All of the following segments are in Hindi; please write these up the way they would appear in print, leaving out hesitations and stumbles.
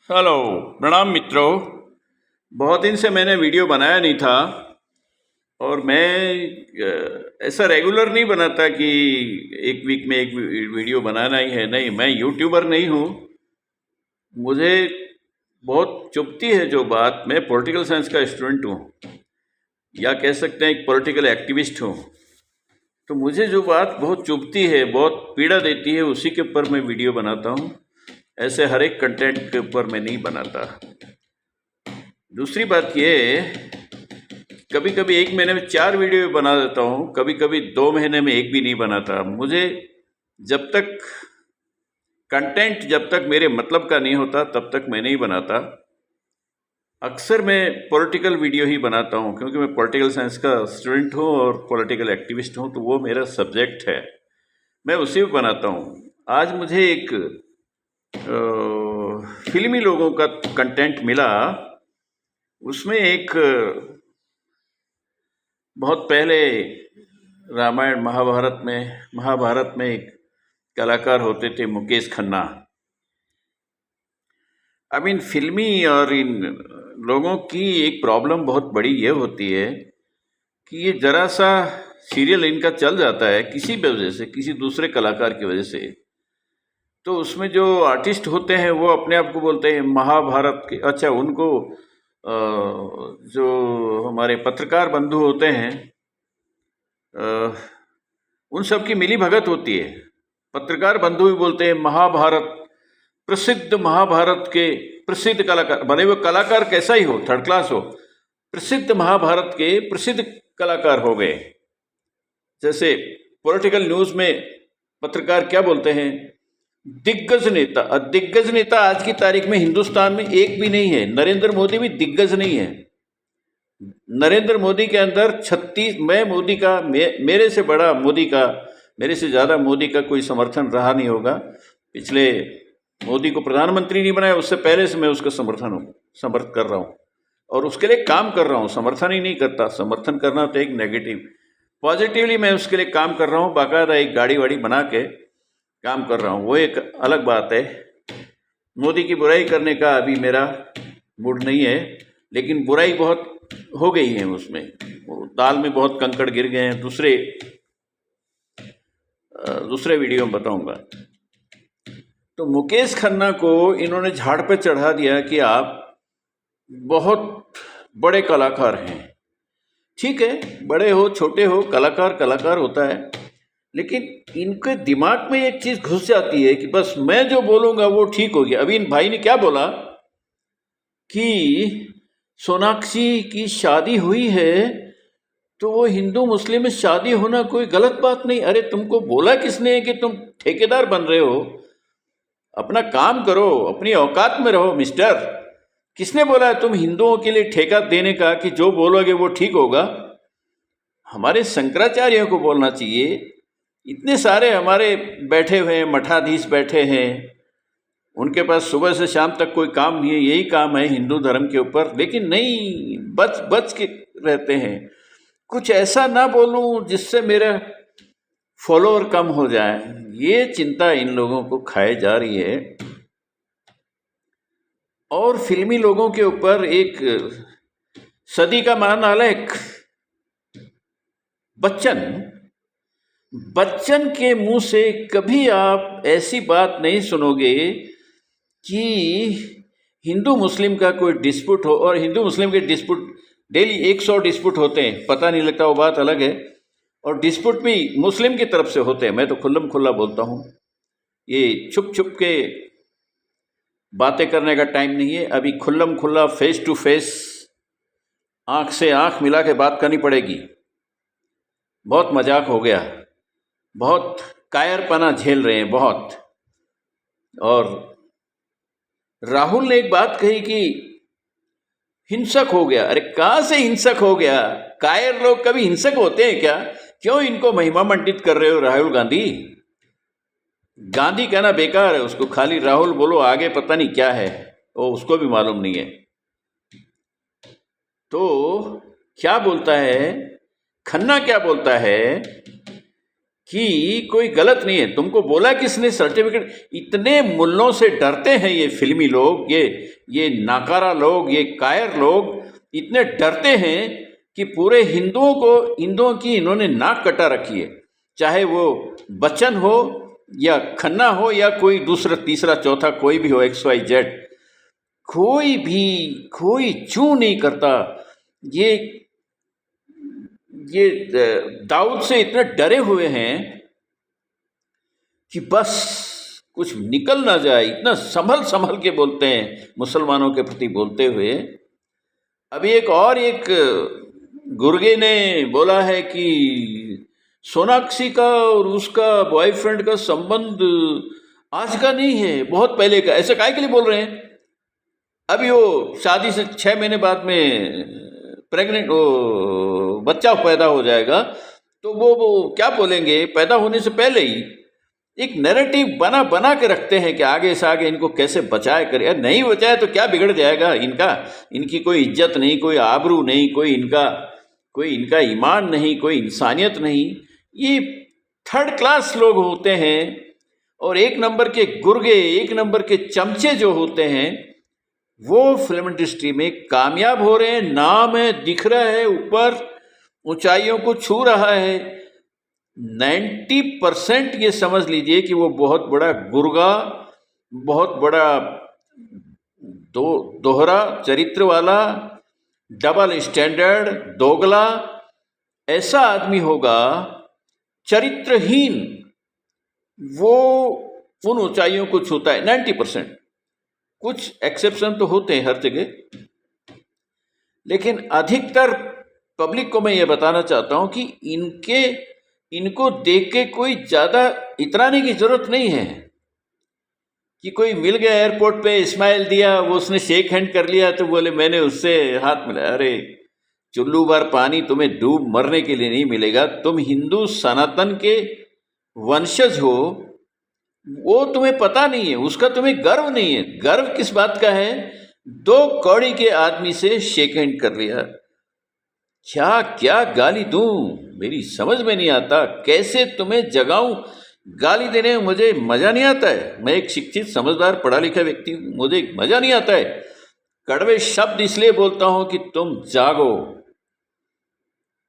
हेलो, प्रणाम मित्रों। बहुत दिन से मैंने वीडियो बनाया नहीं था और मैं ऐसा रेगुलर नहीं बनाता कि एक वीक में एक वीडियो बनाना ही है। नहीं, मैं यूट्यूबर नहीं हूँ। मुझे बहुत चुभती है जो बात। मैं पॉलिटिकल साइंस का स्टूडेंट हूँ, या कह सकते हैं एक पॉलिटिकल एक्टिविस्ट हूँ। तो मुझे जो बात बहुत चुभती है, बहुत पीड़ा देती है, उसी के ऊपर मैं वीडियो बनाता हूँ। ऐसे हर एक कंटेंट के ऊपर मैं नहीं बनाता। दूसरी बात ये, कभी कभी एक महीने में 4 वीडियो बना देता हूँ, कभी कभी 2 महीने में एक भी नहीं बनाता। मुझे जब तक कंटेंट जब तक मेरे मतलब का नहीं होता तब तक मैं नहीं बनाता। अक्सर मैं पॉलिटिकल वीडियो ही बनाता हूँ, क्योंकि मैं पॉलिटिकल साइंस का स्टूडेंट हूँ और पॉलिटिकल एक्टिविस्ट हूँ, तो वो मेरा सब्जेक्ट है, मैं उसी में बनाता हूँ। आज मुझे एक फिल्मी लोगों का कंटेंट मिला। उसमें एक बहुत पहले रामायण महाभारत में एक कलाकार होते थे, मुकेश खन्ना। अब इन फिल्मी और इन लोगों की एक प्रॉब्लम बहुत बड़ी ये होती है कि ये जरा सा सीरियल इनका चल जाता है किसी भी वजह से, किसी दूसरे कलाकार की वजह से, तो उसमें जो आर्टिस्ट होते हैं वो अपने आप को बोलते हैं महाभारत के। अच्छा, उनको जो हमारे पत्रकार बंधु होते हैं, उन सब की मिली भगत होती है। पत्रकार बंधु भी बोलते हैं महाभारत, प्रसिद्ध महाभारत के प्रसिद्ध कलाकार, भले वो कलाकार कैसा ही हो, थर्ड क्लास हो, प्रसिद्ध महाभारत के प्रसिद्ध कलाकार हो गए। जैसे पॉलिटिकल न्यूज़ में पत्रकार क्या बोलते हैं, दिग्गज नेता। दिग्गज नेता आज की तारीख में हिंदुस्तान में एक भी नहीं है। नरेंद्र मोदी भी दिग्गज नहीं है। नरेंद्र मोदी के अंदर 36, मैं मोदी का, मेरे से बड़ा मोदी का, मेरे से ज़्यादा मोदी का कोई समर्थन रहा नहीं होगा। पिछले मोदी को प्रधानमंत्री नहीं बनाया, उससे पहले से मैं उसका समर्थन कर रहा हूँ और उसके लिए काम कर रहा हूँ। समर्थन ही नहीं करता, समर्थन करना तो एक नेगेटिव, पॉजिटिवली मैं उसके लिए काम कर रहा हूँ। बाकायदा एक गाड़ी वाड़ी बना के काम कर रहा हूँ, वो एक अलग बात है। मोदी की बुराई करने का अभी मेरा मूड नहीं है, लेकिन बुराई बहुत हो गई है उसमें, दाल में बहुत कंकड़ गिर गए हैं। दूसरे वीडियो में बताऊंगा। तो मुकेश खन्ना को इन्होंने झाड़ पे चढ़ा दिया कि आप बहुत बड़े कलाकार हैं। ठीक है, बड़े हो छोटे हो, कलाकार कलाकार होता है, लेकिन इनके दिमाग में एक चीज घुस जाती है कि बस मैं जो बोलूंगा वो ठीक हो गया। अभी इन भाई ने क्या बोला कि सोनाक्षी की शादी हुई है, तो वो हिंदू मुस्लिम में शादी होना कोई गलत बात नहीं। अरे तुमको बोला किसने है कि तुम ठेकेदार बन रहे हो? अपना काम करो, अपनी औकात में रहो मिस्टर। किसने बोला है तुम हिंदुओं के लिए ठेका देने का कि जो बोलोगे वो ठीक होगा? हमारे शंकराचार्य को बोलना चाहिए। इतने सारे हमारे बैठे हुए हैं, मठाधीश बैठे हैं, उनके पास सुबह से शाम तक कोई काम नहीं है, यही काम है हिंदू धर्म के ऊपर, लेकिन नहीं, बच बच के रहते हैं। कुछ ऐसा ना बोलूं जिससे मेरा फॉलोअर कम हो जाए, ये चिंता इन लोगों को खाए जा रही है। और फिल्मी लोगों के ऊपर एक सदी का महानायक बच्चन के मुंह से कभी आप ऐसी बात नहीं सुनोगे कि हिंदू मुस्लिम का कोई डिस्प्यूट हो। और हिंदू मुस्लिम के डिस्प्यूट डेली 100 डिस्प्यूट होते हैं, पता नहीं लगता, वो बात अलग है। और डिस्प्यूट भी मुस्लिम की तरफ से होते हैं। मैं तो खुल्लम खुल्ला बोलता हूँ, ये छुप छुप के बातें करने का टाइम नहीं है। अभी खुल्लम खुल्ला फेस टू फेस, आंख से आंख मिला के बात करनी पड़ेगी। बहुत मजाक हो गया, बहुत कायरपना झेल रहे हैं बहुत। और राहुल ने एक बात कही कि हिंसक हो गया। अरे कहाँ से हिंसक हो गया? कायर लोग कभी हिंसक होते हैं क्या? क्यों इनको महिमा मंडित कर रहे हो? राहुल गांधी, गांधी कहना बेकार है, उसको खाली राहुल बोलो, आगे पता नहीं क्या है वो उसको भी मालूम नहीं है। तो क्या बोलता है खन्ना, क्या बोलता है कि कोई गलत नहीं है। तुमको बोला किसने सर्टिफिकेट? इतने मुल्लों से डरते हैं ये फिल्मी लोग, ये नाकारा लोग, ये कायर लोग इतने डरते हैं कि पूरे हिंदुओं की इन्होंने नाक कटा रखी है। चाहे वो बच्चन हो या खन्ना हो या कोई दूसरा तीसरा चौथा कोई भी हो, XYZ, कोई चू नहीं करता। ये दाऊद से इतने डरे हुए हैं कि बस कुछ निकल ना जाए, इतना संभल संभल के बोलते हैं मुसलमानों के प्रति बोलते हुए। अभी एक गुर्गे ने बोला है कि सोनाक्षी का और उसका बॉयफ्रेंड का संबंध आज का नहीं है, बहुत पहले का। ऐसे काहे के लिए बोल रहे हैं? अभी वो शादी से 6 महीने बाद में प्रेग्नेंट बच्चा पैदा हो जाएगा, तो वो क्या बोलेंगे? पैदा होने से पहले ही एक नैरेटिव बना के रखते हैं कि आगे से आगे इनको कैसे बचाए करे। नहीं बचाए तो क्या बिगड़ जाएगा इनका? इनकी कोई इज्जत नहीं, कोई आबरू नहीं, कोई इनका ईमान नहीं, कोई इंसानियत नहीं। ये 3rd क्लास लोग होते हैं और 1 नंबर के गुर्गे, 1 नंबर के चमचे जो होते हैं वो फिल्म इंडस्ट्री में कामयाब हो रहे हैं। नाम है, दिख रहा है, ऊपर ऊंचाइयों को छू रहा है। 90% ये समझ लीजिए कि वो बहुत बड़ा गुर्गा, बहुत बड़ा दोहरा चरित्र वाला, डबल स्टैंडर्ड, दोगला ऐसा आदमी होगा, चरित्रहीन। वो उन ऊंचाइयों को छूता है 90%। कुछ एक्सेप्शन तो होते हैं हर जगह, लेकिन अधिकतर पब्लिक को मैं ये बताना चाहता हूं कि इनको देख के कोई ज़्यादा इतराने की ज़रूरत नहीं है कि कोई मिल गया एयरपोर्ट पे, स्माइल दिया, वो उसने शेक हैंड कर लिया तो बोले मैंने उससे हाथ मिलाया। अरे चुल्लू भर पानी तुम्हें डूब मरने के लिए नहीं मिलेगा। तुम हिंदू सनातन के वंशज हो, वो तुम्हें पता नहीं है, उसका तुम्हें गर्व नहीं है। गर्व किस बात का है? 2 कौड़ी के आदमी से शेक हैंड कर लिया। क्या गाली दूं, मेरी समझ में नहीं आता। कैसे तुम्हें जगाऊं? गाली देने में मुझे मजा नहीं आता है। मैं एक शिक्षित, समझदार, पढ़ा लिखा व्यक्ति हूं, मुझे मजा नहीं आता है। कड़वे शब्द इसलिए बोलता हूं कि तुम जागो,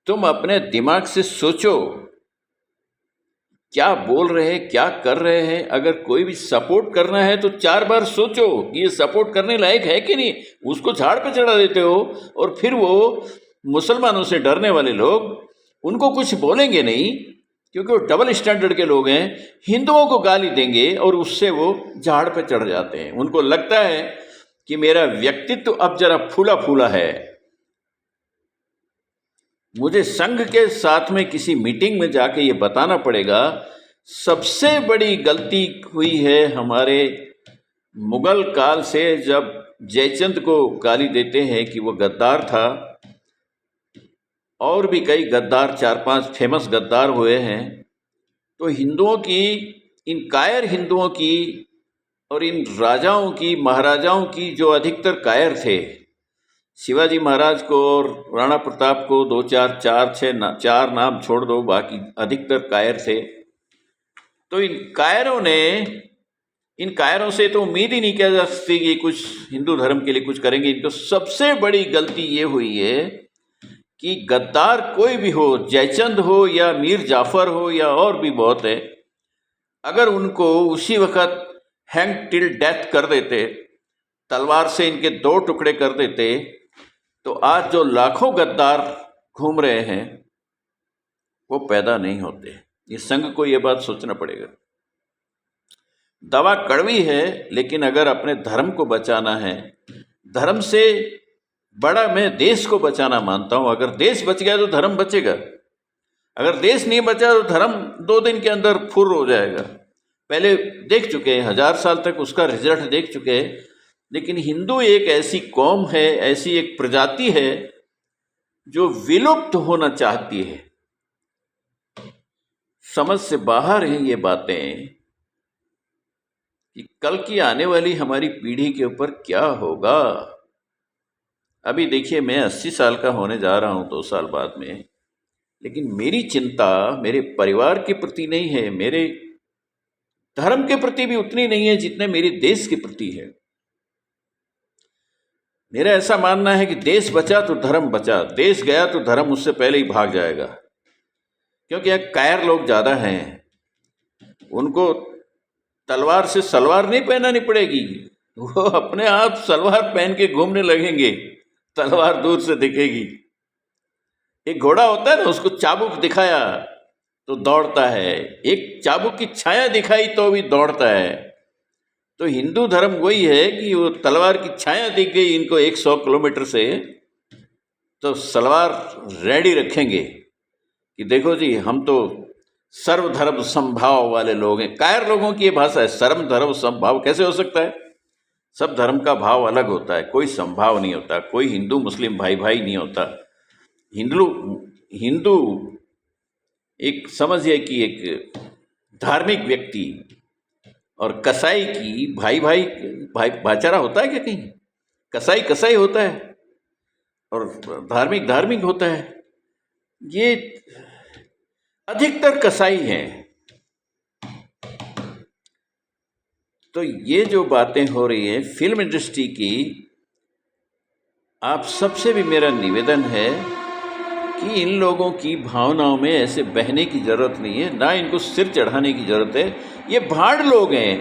तुम अपने दिमाग से सोचो क्या बोल रहे हैं, क्या कर रहे हैं। अगर कोई भी सपोर्ट करना है तो 4 बार सोचो कि ये सपोर्ट करने लायक है कि नहीं। उसको झाड़ पे चढ़ा देते हो और फिर वो मुसलमानों से डरने वाले लोग उनको कुछ बोलेंगे नहीं, क्योंकि वो डबल स्टैंडर्ड के लोग हैं। हिंदुओं को गाली देंगे और उससे वो झाड़ पे चढ़ जाते हैं। उनको लगता है कि मेरा व्यक्तित्व अब जरा फूला फूला है। मुझे संघ के साथ में किसी मीटिंग में जाके ये बताना पड़ेगा, सबसे बड़ी गलती हुई है हमारे मुगल काल से, जब जयचंद को गाली देते हैं कि वो गद्दार था। और भी कई गद्दार, 4-5 फेमस गद्दार हुए हैं। तो हिंदुओं की, इन कायर हिंदुओं की और इन राजाओं की, महाराजाओं की, जो अधिकतर कायर थे, शिवाजी महाराज को और राणा प्रताप को 4 नाम छोड़ दो, बाकी अधिकतर कायर थे। तो इन कायरों से तो उम्मीद ही नहीं किया जा सकती कि कुछ हिंदू धर्म के लिए कुछ करेंगे। इनको सबसे बड़ी गलती ये हुई है कि गद्दार कोई भी हो, जयचंद हो या मीर जाफर हो या और भी बहुत है, अगर उनको उसी वक्त हैंग टिल डेथ कर देते, तलवार से इनके 2 टुकड़े कर देते, तो आज जो लाखों गद्दार घूम रहे हैं वो पैदा नहीं होते। ये संघ को ये बात सोचना पड़ेगा। दवा कड़वी है, लेकिन अगर अपने धर्म को बचाना है, धर्म से बड़ा मैं देश को बचाना मानता हूं। अगर देश बच गया तो धर्म बचेगा। अगर देश नहीं बचा तो धर्म 2 दिन के अंदर फुर्र हो जाएगा। पहले देख चुके हैं, 1000 साल तक उसका रिजल्ट देख चुके हैं। लेकिन हिंदू एक ऐसी कौम है, ऐसी एक प्रजाति है जो विलुप्त होना चाहती है। समझ से बाहर हैं ये बातें कि कल की आने वाली हमारी पीढ़ी के ऊपर क्या होगा। अभी देखिए, मैं 80 साल का होने जा रहा हूं 2 साल बाद में। लेकिन मेरी चिंता मेरे परिवार के प्रति नहीं है, मेरे धर्म के प्रति भी उतनी नहीं है जितने मेरे देश के प्रति है। मेरा ऐसा मानना है कि देश बचा तो धर्म बचा, देश गया तो धर्म उससे पहले ही भाग जाएगा। क्योंकि यहाँ कायर लोग ज़्यादा हैं, उनको तलवार से सलवार नहीं पहनानी पड़ेगी, वो अपने आप सलवार पहन के घूमने लगेंगे, तलवार दूर से दिखेगी। एक घोड़ा होता है ना, उसको चाबुक दिखाया तो दौड़ता है, एक चाबुक की छाया दिखाई तो भी दौड़ता है। तो हिंदू धर्म वही है कि वो तलवार की छाया दिख गई इनको 100 किलोमीटर से, तो सलवार रेडी रखेंगे कि देखो जी हम तो सर्वधर्म समभाव वाले लोग हैं। कायर लोगों की ये भाषा है, सर्वधर्म समभाव कैसे हो सकता है? सब धर्म का भाव अलग होता है, कोई समभाव नहीं होता, कोई हिंदू मुस्लिम भाई भाई नहीं होता। हिंदू एक समझिए कि एक धार्मिक व्यक्ति और कसाई की भाई भाईचारा होता है क्या कहीं? कसाई कसाई होता है और धार्मिक होता है। ये अधिकतर कसाई हैं। तो ये जो बातें हो रही है फिल्म इंडस्ट्री की, आप सबसे भी मेरा निवेदन है कि इन लोगों की भावनाओं में ऐसे बहने की ज़रूरत नहीं है, ना इनको सिर चढ़ाने की ज़रूरत है। ये भाड़ लोग हैं,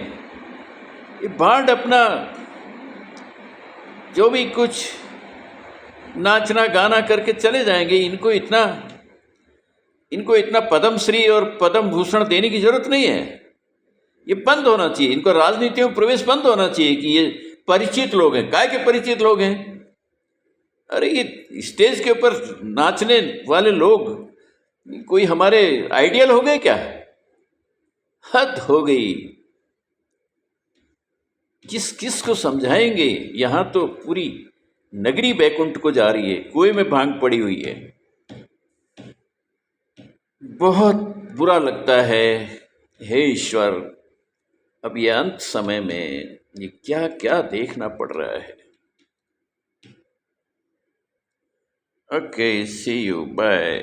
ये भाड़ अपना जो भी कुछ नाचना गाना करके चले जाएंगे। इनको इतना पद्मश्री और पद्म भूषण देने की ज़रूरत नहीं है। ये बंद होना चाहिए, इनको राजनीति में प्रवेश बंद होना चाहिए कि ये परिचित लोग हैं। काय के परिचित लोग हैं? अरे ये स्टेज के ऊपर नाचने वाले लोग कोई हमारे आइडियल हो गए क्या? हद हो गई। किस को समझाएंगे? यहाँ तो पूरी नगरी बैकुंठ को जा रही है, कुएं में भांग पड़ी हुई है। बहुत बुरा लगता है। हे ईश्वर, अब ये अंत समय में ये क्या क्या देखना पड़ रहा है। Okay, see you, bye.